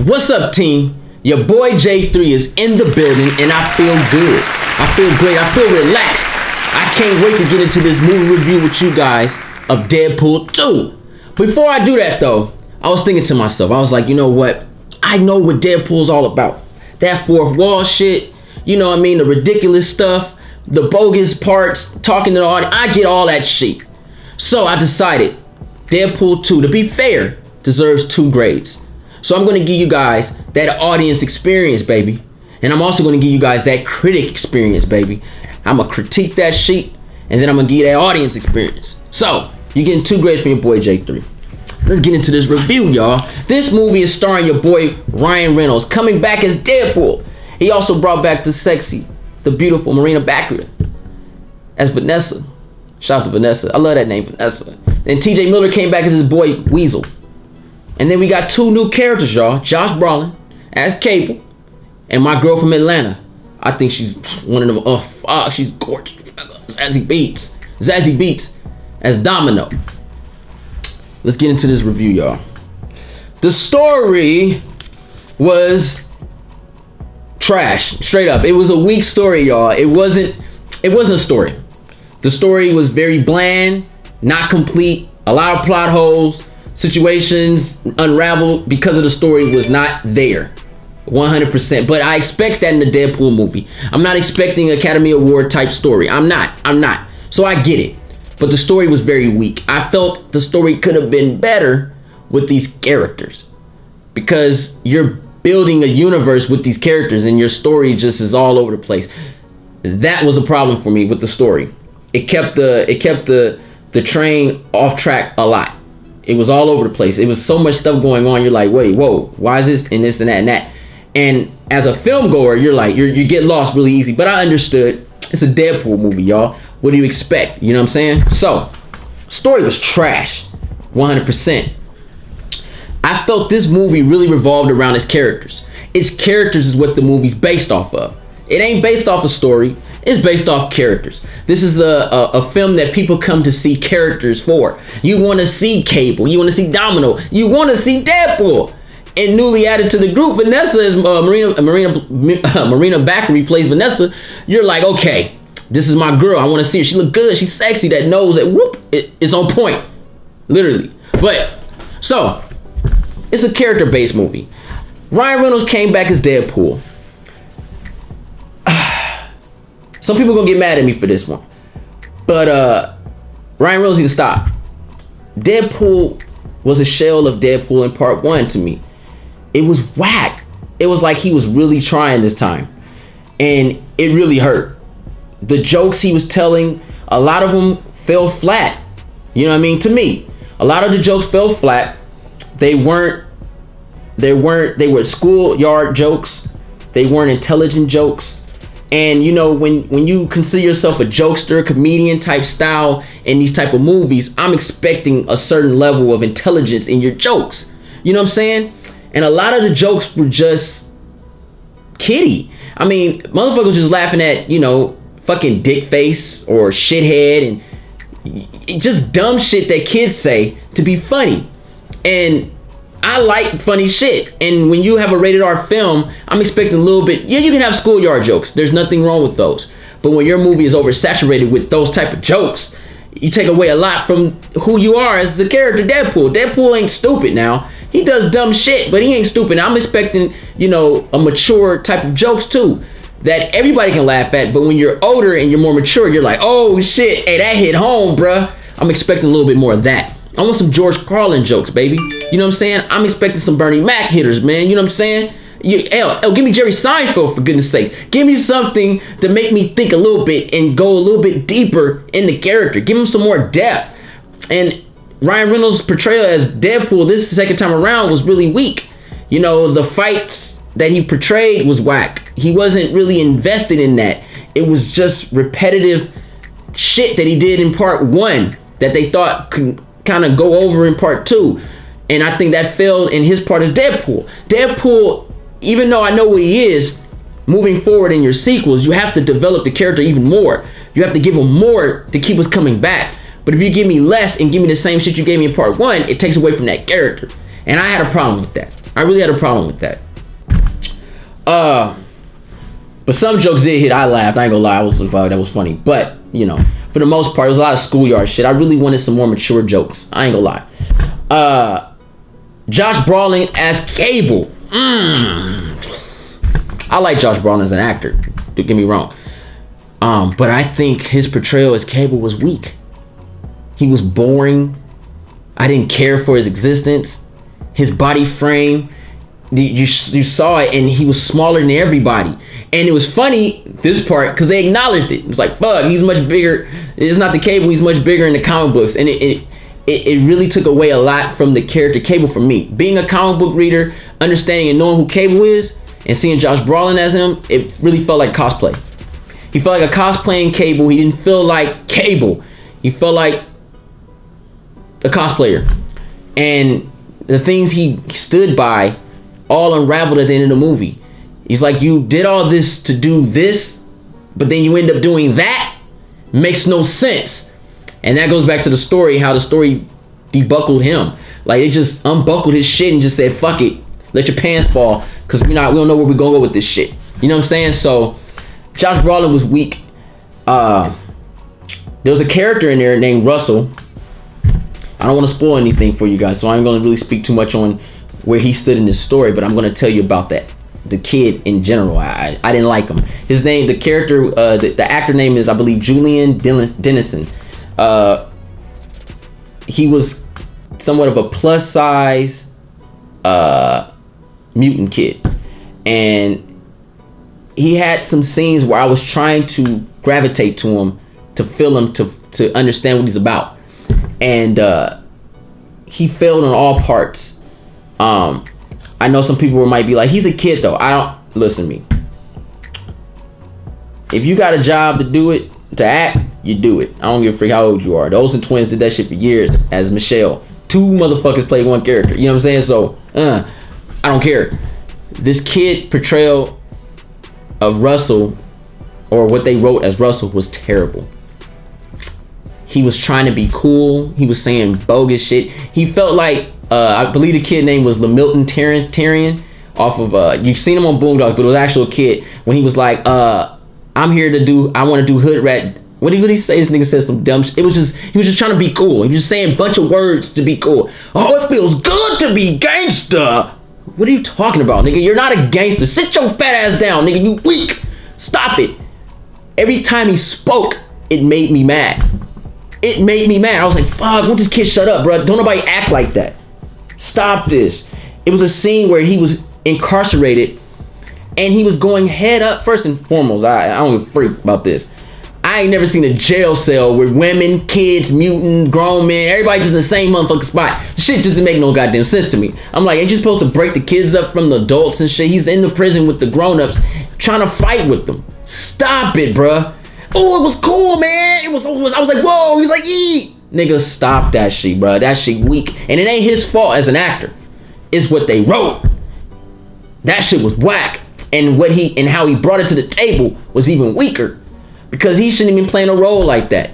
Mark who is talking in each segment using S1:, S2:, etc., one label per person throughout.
S1: What's up, team? Your boy J3 is in the building and I feel good. I feel great. I feel relaxed. I can't wait to get into this movie review with you guys of Deadpool 2. Before I do that though, I was thinking to myself, I was like, you know what? I know what Deadpool's all about. That fourth wall shit, you know what I mean? The ridiculous stuff, the bogus parts, talking to the audience. I get all that shit. So I decided Deadpool 2, to be fair, deserves 2 grades. So I'm going to give you guys that audience experience, baby. And I'm also going to give you guys that critic experience, baby. I'm going to critique that shit, and then I'm going to give you that audience experience. So, you're getting 2 grades from your boy J3. Let's get into this review, y'all. This movie is starring your boy Ryan Reynolds, coming back as Deadpool. He also brought back the sexy, the beautiful Brea Avenue as Vanessa. Shout out to Vanessa. I love that name, Vanessa. Then TJ Miller came back as his boy Weasel. And then we got 2 new characters, y'all. Josh Brolin as Cable, and my girl from Atlanta. I think she's one of them. Oh, fuck, she's gorgeous. Zazie Beetz as Domino. Let's get into this review, y'all. The story was trash, straight up. It was a weak story, y'all. It wasn't a story. The story was very bland, not complete, a lot of plot holes. Situations unraveled because of the story was not there 100%. But I expect that in the Deadpool movie. I'm not expecting Academy Award type story. I'm not. So I get it. But the story was very weak. I felt the story could have been better with these characters, because you're building a universe with these characters and your story just is all over the place. That was a problem for me with the story. It kept the train off track a lot. It was all over the place. It was so much stuff going on. You're like, wait, whoa, why is this and this and that and that? And as a film goer, you're like, you get lost really easy. But I understood. It's a Deadpool movie, y'all. What do you expect? You know what I'm saying? So, story was trash, 100%. I felt this movie really revolved around its characters. Its characters is what the movie's based off of. It ain't based off a story. It's based off characters. This is a film that people come to see characters for. You want to see Cable. You want to see Domino. You want to see Deadpool. And newly added to the group, Vanessa is Brea Avenue plays Vanessa. You're like, okay, this is my girl. I want to see her. She look good. She's sexy. That nose, that whoop, it's on point, literally. But so it's a character-based movie. Ryan Reynolds came back as Deadpool. Some people gonna get mad at me for this one, but Ryan Reynolds needs to stop. Deadpool was a shell of Deadpool in part 1 to me. It was whack. It was like he was really trying this time, and it really hurt. The jokes he was telling, a lot of them fell flat. You know what I mean? To me, a lot of the jokes fell flat. They were schoolyard jokes. They weren't intelligent jokes. And you know, when you consider yourself a jokester, comedian type style in these type of movies, I'm expecting a certain level of intelligence in your jokes. You know what I'm saying? And a lot of the jokes were just kiddie. I mean, motherfuckers just laughing at, you know, fucking dick face or shithead and just dumb shit that kids say to be funny. And I like funny shit, and when you have a rated R film, I'm expecting a little bit. Yeah, you can have schoolyard jokes. There's nothing wrong with those. But when your movie is oversaturated with those type of jokes, you take away a lot from who you are as the character Deadpool. Deadpool ain't stupid now. He does dumb shit, but he ain't stupid. I'm expecting, you know, a mature type of jokes too, that everybody can laugh at. But when you're older and you're more mature, you're like, oh shit, hey, that hit home, bruh. I'm expecting a little bit more of that. I want some George Carlin jokes, baby. You know what I'm saying? I'm expecting some Bernie Mac hitters, man. You know what I'm saying? Give me Jerry Seinfeld, for goodness sake. Give me something to make me think a little bit and go a little bit deeper in the character. Give him some more depth. And Ryan Reynolds' portrayal as Deadpool this second time around was really weak. You know, the fights that he portrayed was whack. He wasn't really invested in that. It was just repetitive shit that he did in part 1 that they thought could kind of go over in part 2, and I think that failed in his part as Deadpool. Deadpool, even though I know what he is, moving forward in your sequels, you have to develop the character even more. You have to give him more to keep us coming back. But if you give me less and give me the same shit you gave me in part 1, it takes away from that character. And I had a problem with that. I really had a problem with that. But some jokes did hit. I laughed. I ain't gonna lie. That was funny. But, you know, for the most part, it was a lot of schoolyard shit. I really wanted some more mature jokes. I ain't gonna lie. Josh Brolin as Cable. I like Josh Brolin as an actor. Don't get me wrong. But I think his portrayal as Cable was weak. He was boring. I didn't care for his existence. His body frame. You saw it, and he was smaller than everybody. And it was funny, this part, because they acknowledged it. It was like, fuck, he's much bigger. It's not the Cable, he's much bigger in the comic books. And it really took away a lot from the character Cable for me. Being a comic book reader, understanding and knowing who Cable is, and seeing Josh Brolin as him, it really felt like cosplay. He felt like a cosplaying Cable. He didn't feel like Cable. He felt like a cosplayer. And the things he stood by all unraveled at the end of the movie. He's like, you did all this to do this, but then you end up doing that? Makes no sense. And that goes back to the story, how the story debuckled him. Like, it just unbuckled his shit and just said, fuck it, let your pants fall, because we don't know where we're gonna go with this shit. You know what I'm saying? So Josh Brolin was weak. There was a character in there named Russell. I don't want to spoil anything for you guys, so I'm going to really speak too much on where he stood in this story, but I'm going to tell you about that. The kid in general, I didn't like him. His name, the character, the actor name is, I believe, Julian Dennison. He was somewhat of a plus size mutant kid, and he had some scenes where I was trying to gravitate to him, to feel him, to understand what he's about, and he failed on all parts. I know some people might be like, he's a kid though. Listen to me. If you got a job to do it, to act, you do it. I don't give a freak how old you are. The Olsen twins did that shit for years as Michelle. 2 motherfuckers played one character. You know what I'm saying? So, I don't care. This kid portrayal of Russell, or what they wrote as Russell, was terrible. He was trying to be cool. He was saying bogus shit. He felt like, I believe the kid name was Lamilton Terrian, off of, you've seen him on Boondocks, but it was actual kid, when he was like, I'm here to do, I want to do hood rat. What did he say? This nigga said some dumb shit. He was just trying to be cool. He was just saying a bunch of words to be cool. Oh, it feels good to be gangster. What are you talking about, nigga? You're not a gangster. Sit your fat ass down, nigga. You weak. Stop it. Every time he spoke, it made me mad. It made me mad. I was like, fuck, won't this kid shut up, bro? Don't nobody act like that. Stop this. It was a scene where he was incarcerated and he was going head up. First and foremost, I don't give a freak about this. I ain't never seen a jail cell with women, kids, mutant, grown men, everybody just in the same motherfucking spot. Shit just didn't make no goddamn sense to me. I'm like, ain't you supposed to break the kids up from the adults and shit? He's in the prison with the grown-ups trying to fight with them. Stop it, bruh. Oh, it was cool, man. I was like, whoa. He was like, eat. Nigga, stop that shit, bruh. That shit weak. And it ain't his fault as an actor. It's what they wrote. That shit was whack. And how he brought it to the table was even weaker. Because he shouldn't even play a role like that.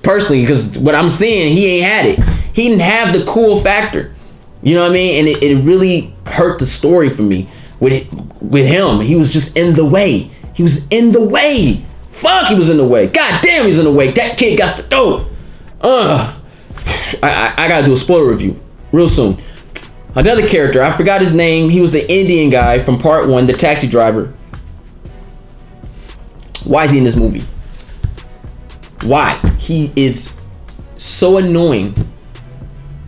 S1: Personally, because what I'm seeing, he ain't had it. He didn't have the cool factor. You know what I mean? And it really hurt the story for me with him. He was just in the way. He was in the way. Fuck, he was in the way. God damn, he was in the way. That kid got to go. I gotta do a spoiler review real soon. Another character, I forgot his name. He was the Indian guy from part 1, the taxi driver. Why is he in this movie? Why? He is so annoying.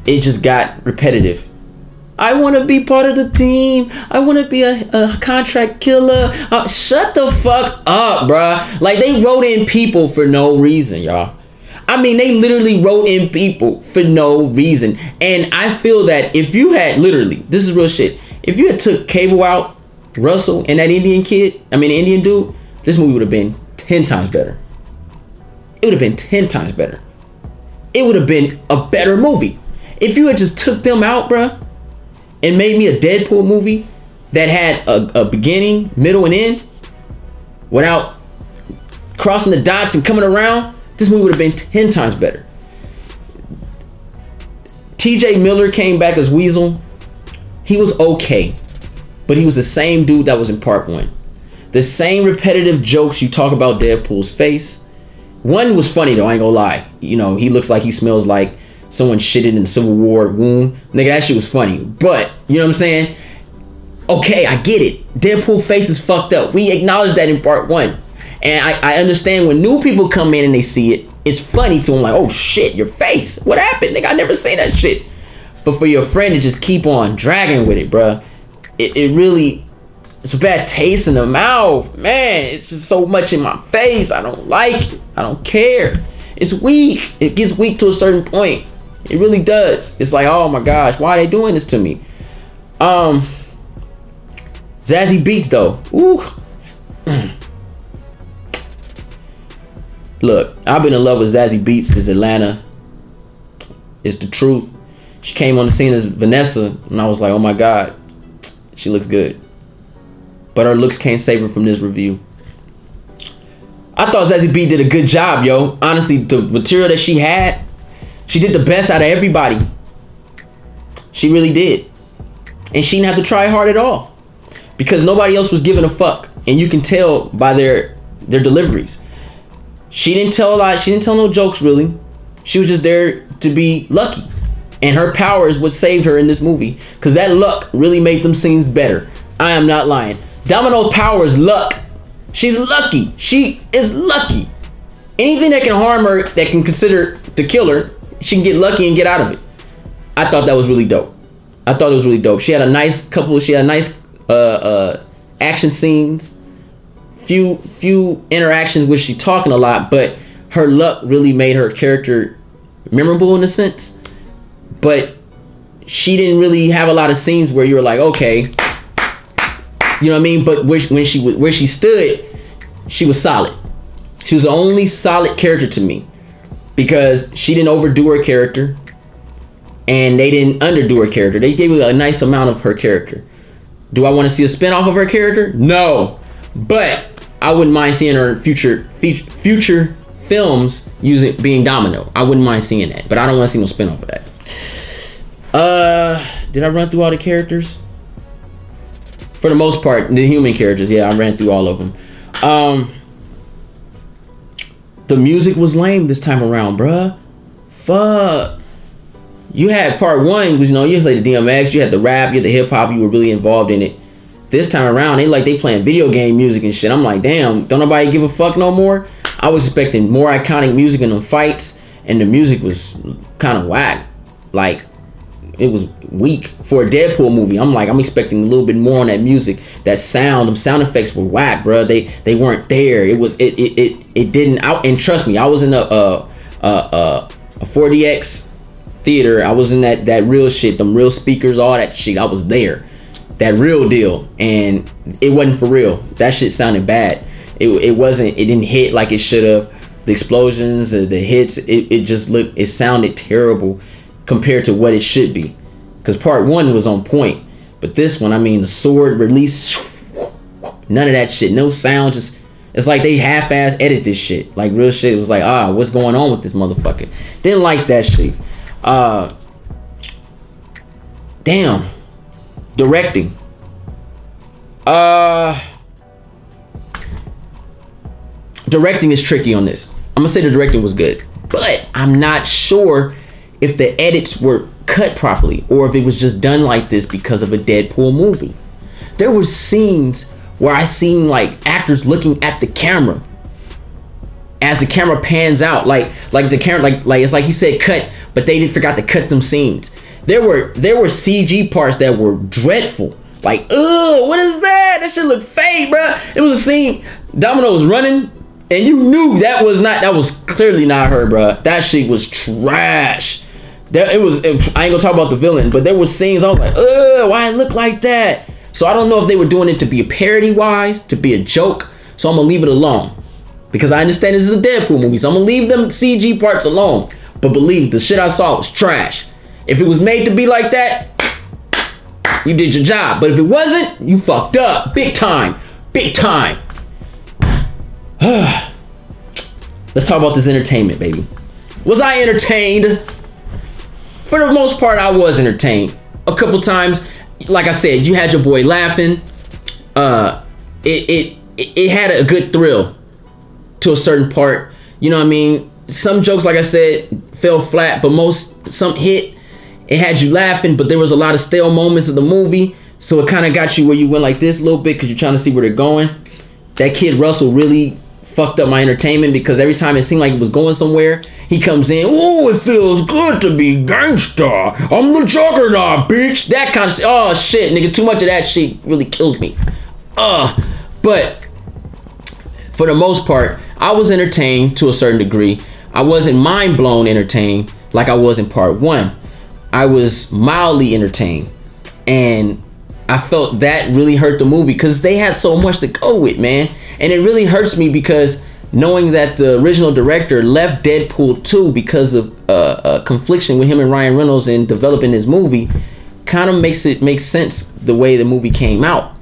S1: It just got repetitive. I want to be part of the team. I want to be a contract killer. Shut the fuck up, bruh. Like, they wrote in people for no reason, y'all. I mean, they literally wrote in people for no reason. And I feel that if you had literally, this is real shit. If you had took Cable out, Russell, and that Indian dude, this movie would have been 10 times better. It would have been 10 times better. It would have been a better movie. If you had just took them out, bruh, and made me a Deadpool movie that had a beginning, middle, and end, without crossing the dots and coming around, this movie would have been 10 times better. TJ Miller came back as Weasel. he was okay, but he was the same dude that was in part 1. The same repetitive jokes you talk about Deadpool's face. One was funny though, I ain't gonna lie. You know, he looks like he smells like someone shitted in the Civil War wound. Nigga, that shit was funny. But, you know what I'm saying? Okay, I get it. Deadpool face is fucked up. We acknowledge that in part 1. And I understand when new people come in and they see it, it's funny to them, like, oh shit, your face. What happened? Nigga, I never seen that shit. But for your friend to just keep on dragging with it, bruh, it really, it's a bad taste in the mouth. Man, it's just so much in my face. I don't like it. I don't care. It's weak. It gets weak to a certain point. It really does. It's like, oh my gosh, why are they doing this to me? Zazie Beetz though. Ooh. Look, I've been in love with Zazie Beetz since Atlanta. It's the truth. She came on the scene as Vanessa, and I was like, oh my God, she looks good. But her looks can't save her from this review. I thought Zazie Beetz did a good job, yo. Honestly, the material that she had, she did the best out of everybody. She really did. And she didn't have to try hard at all, because nobody else was giving a fuck. And you can tell by their deliveries. She didn't tell a lot. She didn't tell no jokes, really. She was just there to be lucky. And her power is what saved her in this movie, because that luck really made them scenes better. I am not lying. Domino's power is luck. She's lucky. She is lucky. Anything that can harm her, that can consider to kill her, she can get lucky and get out of it. I thought that was really dope. I thought it was really dope. She had a nice couple. She had nice action scenes. Few interactions where she talking a lot, but her luck really made her character memorable in a sense. But she didn't really have a lot of scenes where you were like, okay, you know what I mean? But where she stood, she was solid. She was the only solid character to me, because she didn't overdo her character and they didn't underdo her character. They gave her a nice amount of her character. Do I want to see a spinoff of her character? No, but I wouldn't mind seeing her in future films being Domino. I wouldn't mind seeing that, but I don't want to see no spinoff of that. Did I run through all the characters? For the most part, the human characters, yeah, I ran through all of them. The music was lame this time around, bruh. Fuck. You had part 1, was, you know, you played the DMX, you had the rap, you had the hip hop, you were really involved in it. This time around, they playing video game music and shit. I'm like, damn, don't nobody give a fuck no more? I was expecting more iconic music in the fights, and the music was kind of whack. Like, it was weak for a Deadpool movie. I'm like, I'm expecting a little bit more on that music. That sound, the sound effects were whack, bro. They weren't there. It didn't out. And trust me, I was in a 4DX theater. I was in that real shit, them real speakers, all that shit. I was there. That real deal, and it wasn't for real. That shit sounded bad. It wasn't. It didn't hit like it should have. The explosions, the hits, it just looked. It sounded terrible compared to what it should be. Because part 1 was on point, but this one, I mean, the sword release, none of that shit. No sound. Just, it's like they half-ass edit this shit. Like real shit. It was like, what's going on with this motherfucker? Didn't like that shit. Damn. Directing. Directing is tricky on this. I'm gonna say the directing was good, but I'm not sure if the edits were cut properly or if it was just done like this because of a Deadpool movie. There were scenes where I seen like actors looking at the camera as the camera pans out, like the camera, like it's like he said cut, but they didn't forgot to cut them scenes. There were CG parts that were dreadful. Like, ugh, what is that? That shit look fake, bro. It was a scene, Domino was running, and you knew that was clearly not her, bro. That shit was trash. I ain't gonna talk about the villain, but there were scenes I was like, ugh, why it look like that? So I don't know if they were doing it to be a parody wise, to be a joke. So I'm gonna leave it alone, because I understand this is a Deadpool movie. So I'm gonna leave them CG parts alone. But believe the shit I saw was trash. If it was made to be like that, you did your job. But if it wasn't, you fucked up. Big time. Big time. Let's talk about this entertainment, baby. Was I entertained? For the most part, I was entertained. A couple times, like I said, you had your boy laughing. It had a good thrill to a certain part. You know what I mean? Some jokes, like I said, fell flat, but some hit. It had you laughing, but there was a lot of stale moments of the movie, so it kind of got you where you went like this a little bit because you're trying to see where they're going. That kid Russell really fucked up my entertainment because every time it seemed like it was going somewhere, he comes in, oh, it feels good to be gangsta. I'm the juggernaut, bitch. That kind of shit. Oh, shit, nigga. Too much of that shit really kills me. But for the most part, I was entertained to a certain degree. I wasn't mind-blown entertained like I was in part one. I was mildly entertained. And I felt that really hurt the movie because they had so much to go with, man. And it really hurts me because knowing that the original director left Deadpool 2 because of confliction with him and Ryan Reynolds in developing his movie kind of makes sense the way the movie came out.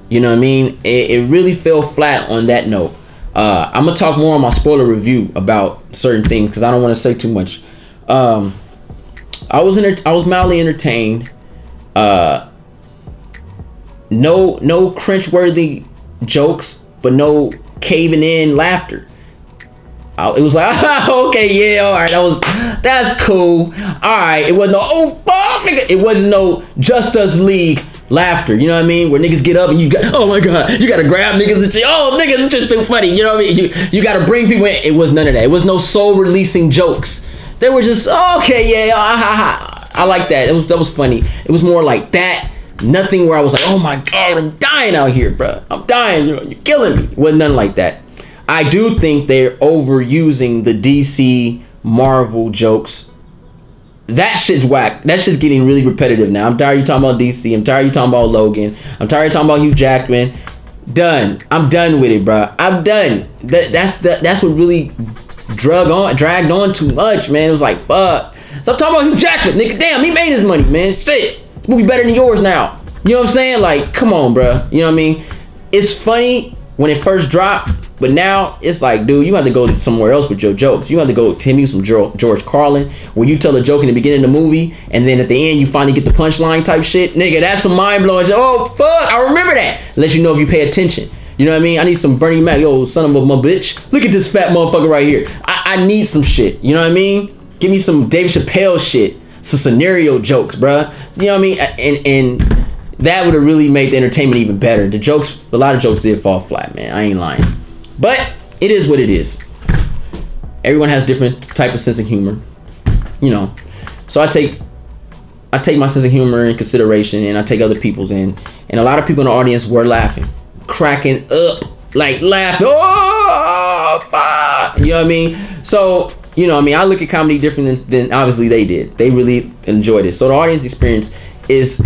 S1: You know what I mean? It really fell flat on that note. I'm gonna talk more on my spoiler review about certain things because I don't want to say too much. I was mildly entertained. No cringe-worthy jokes, but no caving in laughter. It was like, okay, yeah, all right, that's cool. All right, it wasn't no, oh fuck, nigga. It wasn't no Just Us League laughter. You know what I mean? Where niggas get up and you got, oh my god, you gotta grab niggas and shit. Oh niggas, this shit too funny. You know what I mean? You gotta bring people in. It was none of that. It was no soul-releasing jokes. They were just, okay, yeah, I like that. That was funny. It was more like that. Nothing where I was like, oh my god, I'm dying out here, bro. I'm dying. You're killing me. It wasn't nothing like that. I do think they're overusing the DC Marvel jokes. That shit's whack. That shit's getting really repetitive now. I'm tired of you talking about DC. I'm tired of you talking about Logan. I'm tired of talking about Hugh Jackman. Done. I'm done with it, bro. I'm done. That's what really dragged on too much, man. It was like, fuck. Stop talking about Hugh Jackman, nigga. Damn, he made his money, man. Shit. This movie better than yours now. You know what I'm saying? Like, come on, bro. You know what I mean? It's funny when it first dropped, but now it's like, dude, you have to go somewhere else with your jokes. You have to go tell me some George Carlin, where you tell a joke in the beginning of the movie, and then at the end you finally get the punchline type shit. Nigga, that's some mind-blowing shit. Oh, fuck, I remember that. Let you know if you pay attention. You know what I mean? I need some Bernie Mac. Yo, son of a bitch. Look at this fat motherfucker right here. I need some shit. You know what I mean? Give me some Dave Chappelle shit. Some scenario jokes, bruh. You know what I mean? And that would have really made the entertainment even better. The jokes, a lot of jokes did fall flat, man. I ain't lying. But it is what it is. Everyone has different type of sense of humor, you know. So I take my sense of humor in consideration, and I take other people's in. And a lot of people in the audience were laughing, cracking up, like laughing. Oh, fuck. You know what I mean? So, you know what I mean? I look at comedy different than obviously they did. They really enjoyed it. So the audience experience is,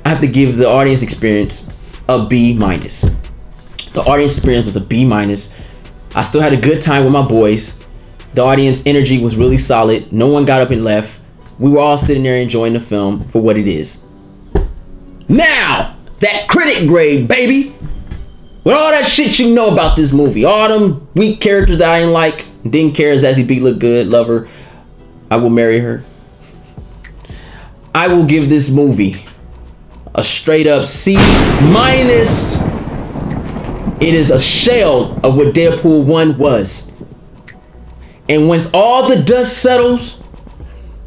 S1: I have to give the audience experience a B-. The audience experience was a B-. I still had a good time with my boys. The audience energy was really solid. No one got up and left. We were all sitting there enjoying the film for what it is. Now, that critic grade, baby. With all that shit you know about this movie. All them weak characters that I didn't like. Didn't care. Zazie B look good. Love her. I will marry her. I will give this movie a straight up C-. It is a shell of what Deadpool 1 was. And once all the dust settles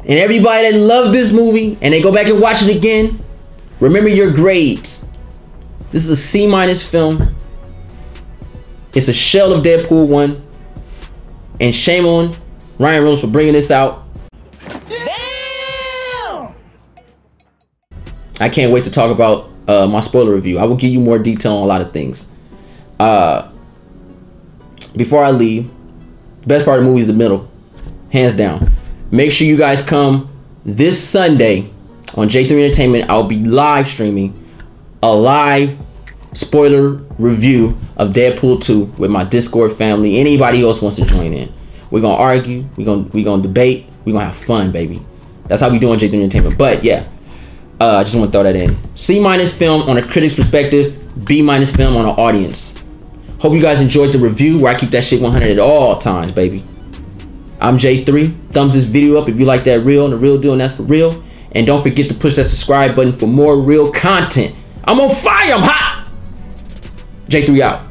S1: and everybody that loved this movie and they go back and watch it again, remember your grades. This is a C- film. It's a shell of Deadpool 1. And shame on Ryan Reynolds for bringing this out. Damn! I can't wait to talk about my spoiler review. I will give you more detail on a lot of things. Before I leave, the best part of the movie is the middle. Hands down. Make sure you guys come this Sunday on J3 Entertainment. I'll be live streaming a live spoiler review of Deadpool 2 with my Discord family. Anybody else wants to join in. We're gonna argue, we're gonna debate, we're gonna have fun, baby. That's how we do on J3 Entertainment. But yeah, I just want to throw that in. C- film on a critic's perspective, B- film on an audience. Hope you guys enjoyed the review where I keep that shit 100 at all times, baby. I'm J3. Thumbs this video up if you like that real and the real deal, and that's for real. And don't forget to push that subscribe button for more real content. I'm on fire. I'm hot. J3 out.